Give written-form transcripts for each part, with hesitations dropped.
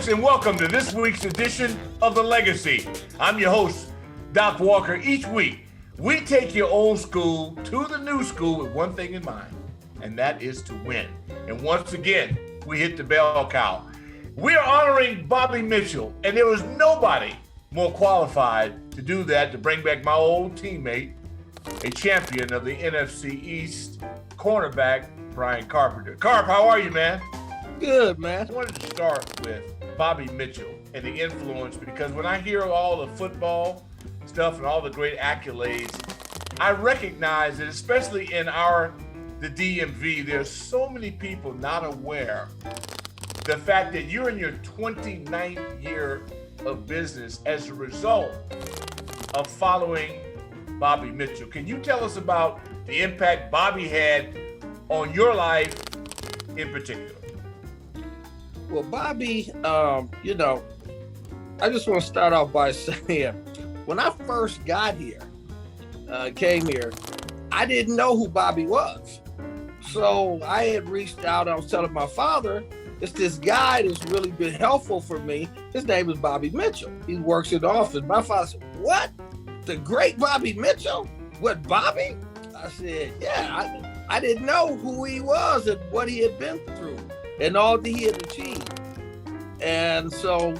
and welcome to this week's edition of The Legacy. I'm your host, Doc Walker. Each week, we take your old school to the new school with one thing in mind, and that is to win. And once again, we hit the bell cow. We are honoring Bobby Mitchell, and there was nobody more qualified to do that, to bring back my old teammate, a champion of the NFC East, cornerback, Brian Carpenter. Carp, how are you, man? Good, man. I wanted to start with Bobby Mitchell and the influence, because when I hear all the football stuff and all the great accolades, I recognize that especially in the DMV, there's so many people not aware the fact that you're in your 29th year of business as a result of following Bobby Mitchell. Can you tell us about the impact Bobby had on your life in particular? Well, Bobby, I just want to start off by saying, when I first got here, came here, I didn't know who Bobby was. So I had reached out. I was telling my father, it's this guy that's really been helpful for me. His name is Bobby Mitchell. He works in the office. My father said, what? The great Bobby Mitchell? What, Bobby? I said, yeah, I didn't know who he was and what he had been through and all that he had achieved. And so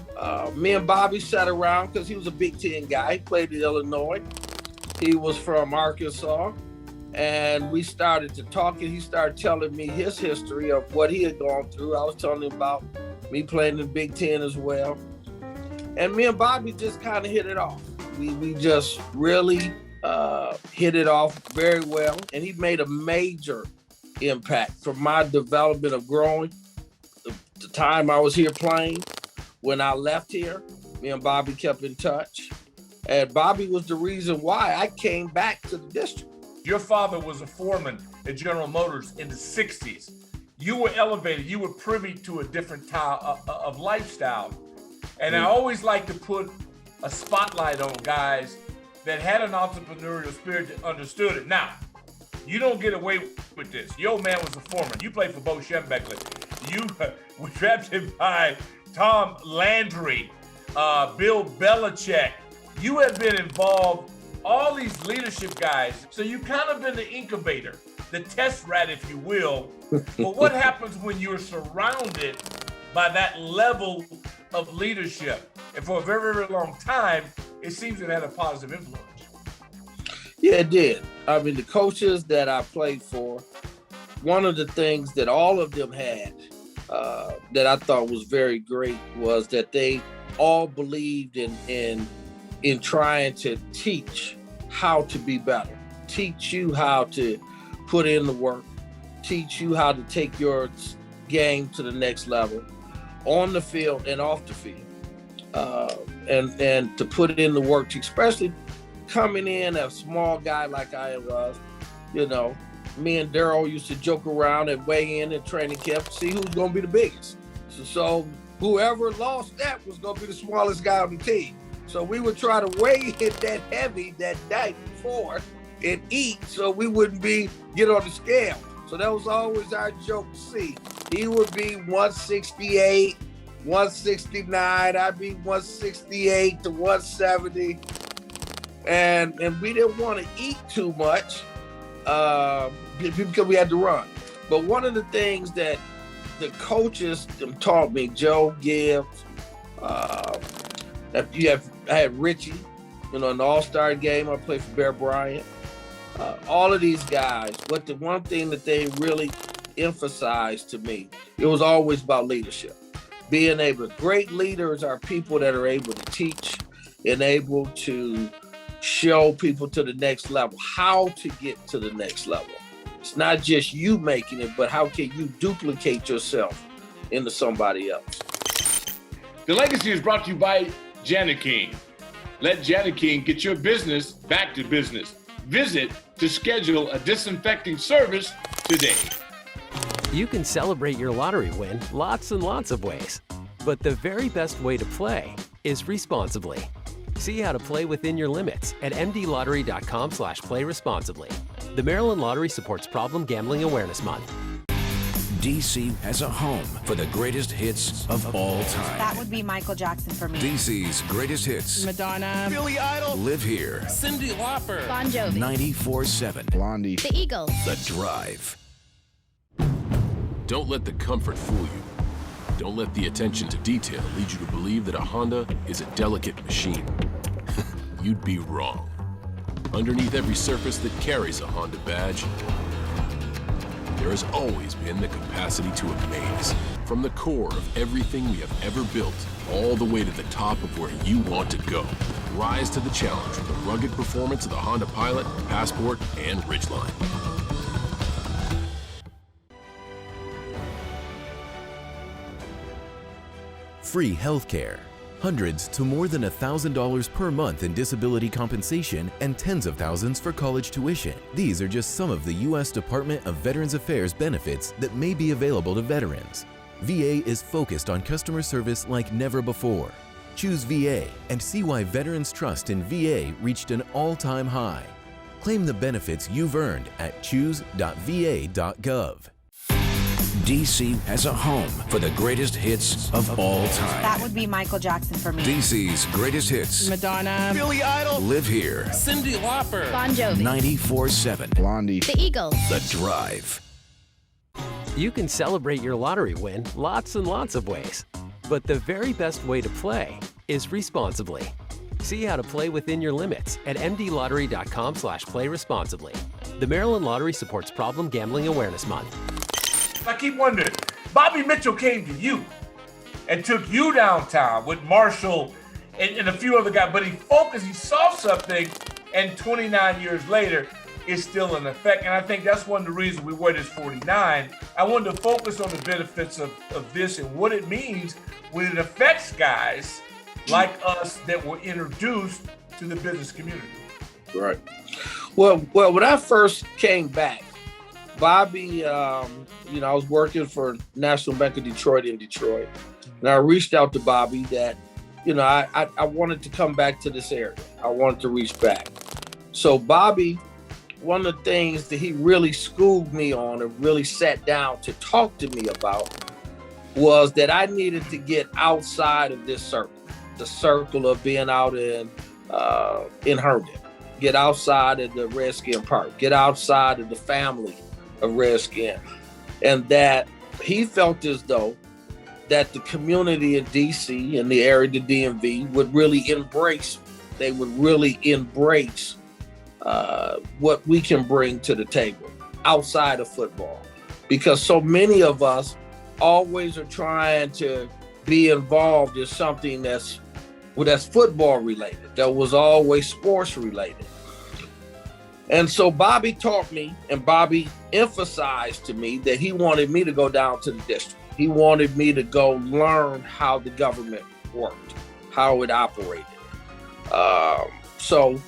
me and Bobby sat around because he was a Big Ten guy. He played in Illinois. He was from Arkansas. And we started to talk, and he started telling me his history of what he had gone through. I was telling him about me playing in the Big Ten as well. And me and Bobby just kind of hit it off. We just really hit it off very well. And he made a major impact for my development of growing. The time I was here playing, when I left here, me and Bobby kept in touch. And Bobby was the reason why I came back to the district. Your father was a foreman at General Motors in the 60s. You were elevated. You were privy to a different type of lifestyle. And I always like to put a spotlight on guys that had an entrepreneurial spirit that understood it. Now, you don't get away with this. Your old man was a foreman. You played for Bo Schembechler. You were drafted by Tom Landry, Bill Belichick. You have been involved, all these leadership guys. So you kind of been the incubator, the test rat, if you will. But what happens when you're surrounded by that level of leadership? And for a very, very long time, it seems it had a positive influence. Yeah, it did. I mean, the coaches that I played for, one of the things that all of them had that I thought was very great was that they all believed in trying to teach how to be better, teach you how to put in the work, teach you how to take your game to the next level on the field and off the field, and to put in the work, especially coming in a small guy like I was. Me and Daryl used to joke around and weigh in at training camp to see who's going to be the biggest. So whoever lost that was going to be the smallest guy on the team. So we would try to weigh it that heavy that night before and eat so we wouldn't get on the scale. So that was always our joke to see. He would be 168, 169. I'd be 168 to 170. And we didn't want to eat too much because we had to run. But one of the things that the coaches taught me, Joe Gibbs, I had Richie, in the All-Star game. I played for Bear Bryant. All of these guys, but the one thing that they really emphasized to me, it was always about leadership. Great leaders are people that are able to teach and able to show people to the next level, how to get to the next level. It's not just you making it, but how can you duplicate yourself into somebody else? The Legacy is brought to you by Janet King. Let Janet King get your business back to business. Visit to schedule a disinfecting service today. You can celebrate your lottery win lots and lots of ways, but the very best way to play is responsibly. See how to play within your limits at mdlottery.com/playresponsibly. The Maryland Lottery supports Problem Gambling Awareness Month. DC has a home for the greatest hits of all time. That would be Michael Jackson for me. DC's greatest hits Madonna, Billy Idol, live here. Cyndi Lauper, Bon Jovi, 94.7 Blondie, The Eagles. The Drive. Don't let the comfort fool you. Don't let the attention to detail lead you to believe that a Honda is a delicate machine. You'd be wrong. Underneath every surface that carries a Honda badge, there has always been the capacity to amaze. From the core of everything we have ever built, all the way to the top of where you want to go. Rise to the challenge with the rugged performance of the Honda Pilot, Passport, and Ridgeline. Free healthcare, hundreds to more than $1,000 per month in disability compensation, and tens of thousands for college tuition. These are just some of the U.S. Department of Veterans Affairs benefits that may be available to veterans. VA is focused on customer service like never before. Choose VA and see why veterans' trust in VA reached an all-time high. Claim the benefits you've earned at choose.va.gov. DC has a home for the greatest hits of all time. That would be Michael Jackson for me. DC's greatest hits Madonna, Billy Idol, live here. Cyndi Lauper, Bon Jovi, 94.7 Blondie, The Eagles. The Drive. You can celebrate your lottery win lots and lots of ways. But the very best way to play is responsibly. See how to play within your limits at mdlottery.com/play responsibly. The Maryland Lottery supports Problem Gambling Awareness Month. I keep wondering, Bobby Mitchell came to you and took you downtown with Marshall and a few other guys, but he focused, he saw something, and 29 years later, it's still in effect. And I think that's one of the reasons we wear this 49. I wanted to focus on the benefits of this and what it means when it affects guys like us that were introduced to the business community. Right. Well, when I first came back, Bobby, I was working for National Bank of Detroit in Detroit, and I reached out to Bobby that, I wanted to come back to this area. I wanted to reach back. So Bobby, one of the things that he really schooled me on and really sat down to talk to me about was that I needed to get outside of this circle, the circle of being out in Herndon, get outside of the Redskin Park, get outside of the family of Redskin. And that he felt as though that the community in DC and the area, the DMV, would really embrace what we can bring to the table outside of football. Because so many of us always are trying to be involved in something that's football related, that was always sports related. And so Bobby taught me, and Bobby emphasized to me that he wanted me to go down to the district. He wanted me to go learn how the government worked, how it operated. So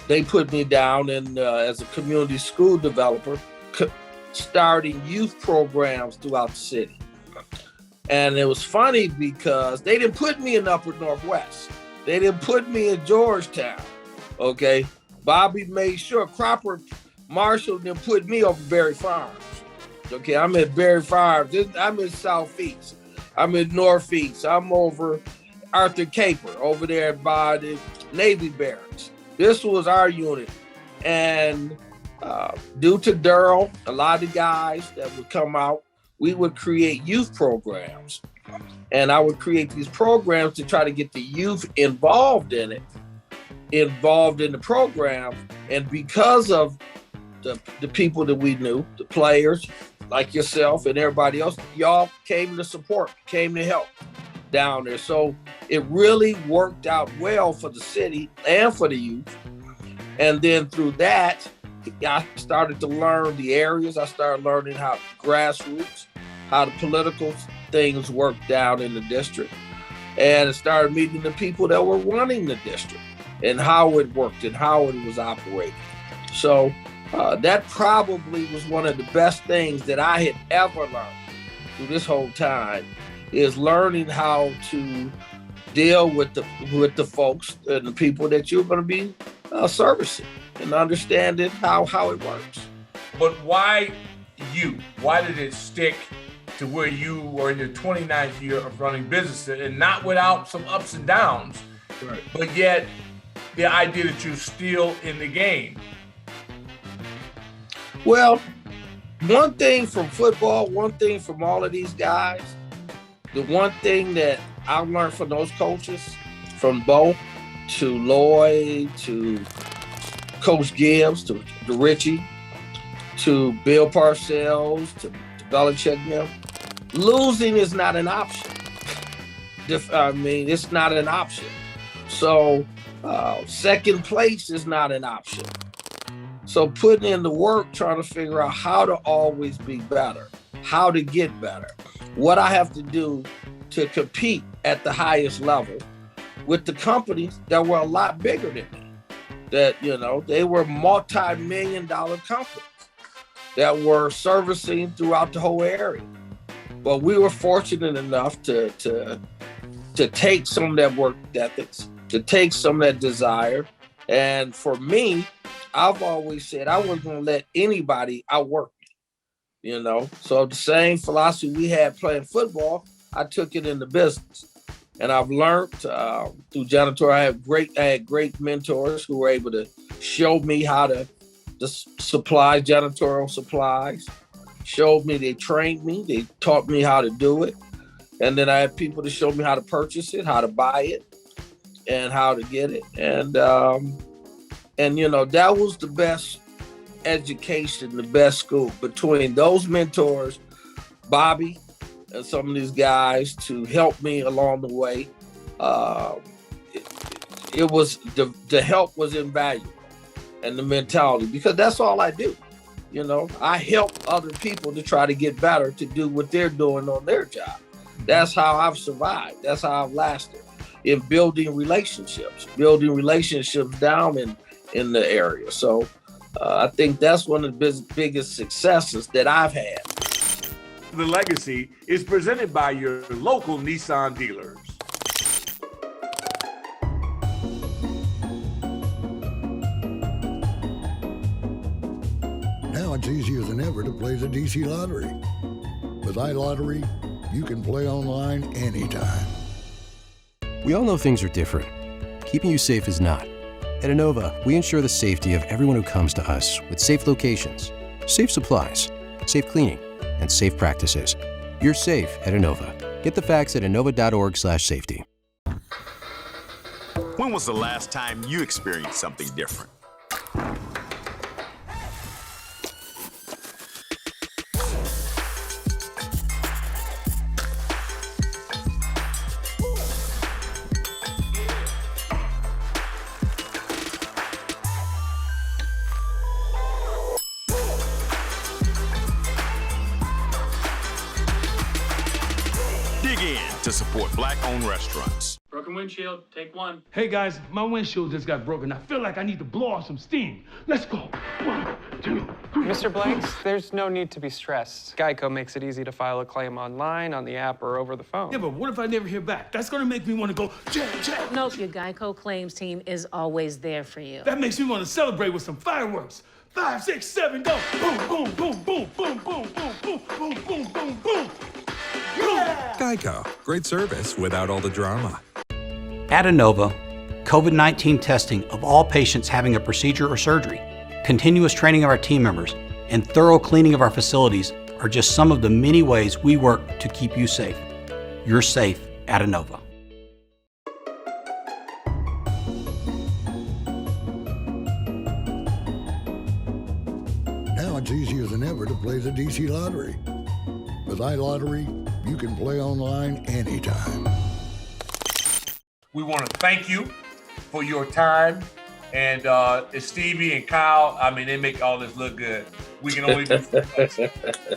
they put me down as a community school developer, starting youth programs throughout the city. And it was funny because they didn't put me in Upper Northwest. They didn't put me in Georgetown, okay? Bobby made sure Cropper Marshall didn't put me over Berry Farms. Okay, I'm at Berry Farms. I'm in Southeast. I'm in Northeast. I'm over Arthur Caper, over there by the Navy Barracks. This was our unit. And due to Durrell, a lot of guys that would come out, we would create youth programs. And I would create these programs to try to get the youth involved in it, involved in the program. And because of the people that we knew, the players like yourself and everybody else, y'all came to support, came to help down there. So it really worked out well for the city and for the youth. And then through that, I started to learn the areas. I started learning how grassroots, how the political things worked down in the district. And I started meeting the people that were running the district and how it worked and how it was operating. So that probably was one of the best things that I had ever learned through this whole time, is learning how to deal with the folks and the people that you're going to be servicing and understanding how it works. But why you? Why did it stick to where you were in your 29th year of running business, and not without some ups and downs, Right. but yet the idea that you're still in the game. Well, one thing from football, one thing from all of these guys, the one thing that I learned from those coaches, from Bo to Lloyd to Coach Gibbs to Richie to Bill Parcells to Belichick now, losing is not an option. I mean, it's not an option. So second place is not an option. So putting in the work, trying to figure out how to always be better, how to get better, what I have to do to compete at the highest level with the companies that were a lot bigger than me. That, you know, they were multi-million-dollar companies that were servicing throughout the whole area. But we were fortunate enough to take some of that work ethics, to take some of that desire. And for me, I've always said I wasn't going to let anybody outwork me, you know? So the same philosophy we had playing football, I took it in the business. And I've learned through janitorial, I had great mentors who were able to show me how to supply janitorial supplies, showed me, they trained me, they taught me how to do it. And then I had people to show me how to purchase it, how to buy it, and how to get it. And you know, that was the best education, the best school between those mentors, Bobby, and some of these guys to help me along the way. It was the help was invaluable, and the mentality, because that's all I do. You know, I help other people to try to get better, to do what they're doing on their job. That's how I've survived. That's how I've lasted in building relationships down in the area. So I think that's one of the biggest successes that I've had. The Legacy is presented by your local Nissan dealers. Now it's easier than ever to play the DC Lottery. With iLottery, you can play online anytime. We all know things are different. Keeping you safe is not. At Innova, we ensure the safety of everyone who comes to us with safe locations, safe supplies, safe cleaning, and safe practices. You're safe at Innova. Get the facts at innova.org/safety. When was the last time you experienced something different? Dig in to support Black-owned restaurants. Broken windshield, take one. Hey guys, my windshield just got broken. I feel like I need to blow off some steam. Let's go. 1, 2, 3. Mr. Blanks, there's no need to be stressed. Geico makes it easy to file a claim online, on the app, or over the phone. Yeah, but what if I never hear back? That's gonna make me want to go, check. No, your Geico claims team is always there for you. That makes me want to celebrate with some fireworks. 5, 6, 7, go. Boom, boom, boom, boom, boom, boom, boom, boom, boom, boom, boom, boom. Yeah! Geico, great service without all the drama. At Innova, COVID-19 testing of all patients having a procedure or surgery, continuous training of our team members, and thorough cleaning of our facilities are just some of the many ways we work to keep you safe. You're safe at Innova. Now it's easier than ever to play the DC Lottery. With iLottery, you can play online anytime. We want to thank you for your time. And Stevie and Kyle, I mean, they make all this look good. We can only do so much,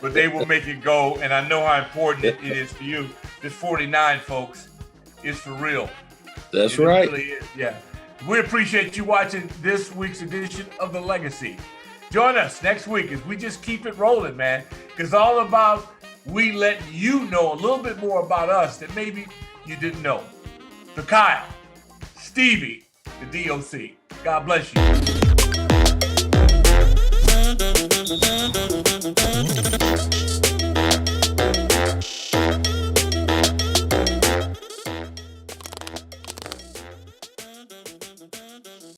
but they will make it go. And I know how important it is to you. This 49, folks, is for real. That's right. It really is. Yeah. We appreciate you watching this week's edition of The Legacy. Join us next week as we just keep it rolling, man. Because all about we let you know a little bit more about us that maybe you didn't know. So Kyle, Stevie, the DOC, God bless you.